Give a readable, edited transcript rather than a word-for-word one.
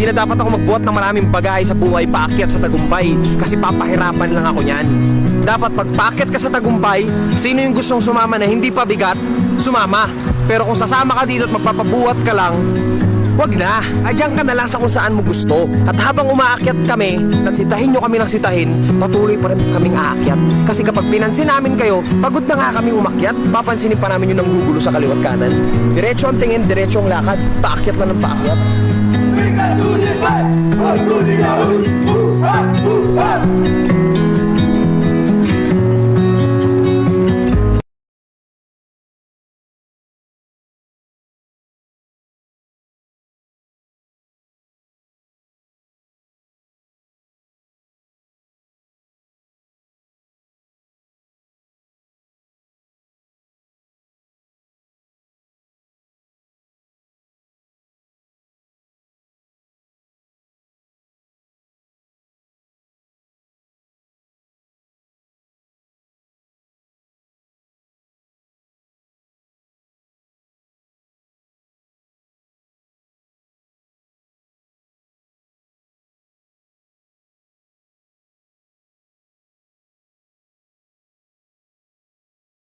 Hindi na dapat ako magbuhat ng maraming bagay sa buhay paakyat sa tagumpay kasi papahirapan lang ako niyan. Dapat pag paakyat ka sa tagumpay, sino yung gustong sumama na hindi pa bigat, sumama. Pero kung sasama ka dito at magpapabuhat ka lang, wag na. Adyan ka na lang sa kung saan mo gusto. At habang umaakyat kami, at sitahin nyo kami ng sitahin, patuloy pa rin kaming aakyat. Kasi kapag pinansin namin kayo, pagod na nga kaming umakyat, papansinin pa namin yung nanggugulo sa kaliwat kanan. Diretso ang tingin, diretso ang lakad, paakyat lang ng paakyat.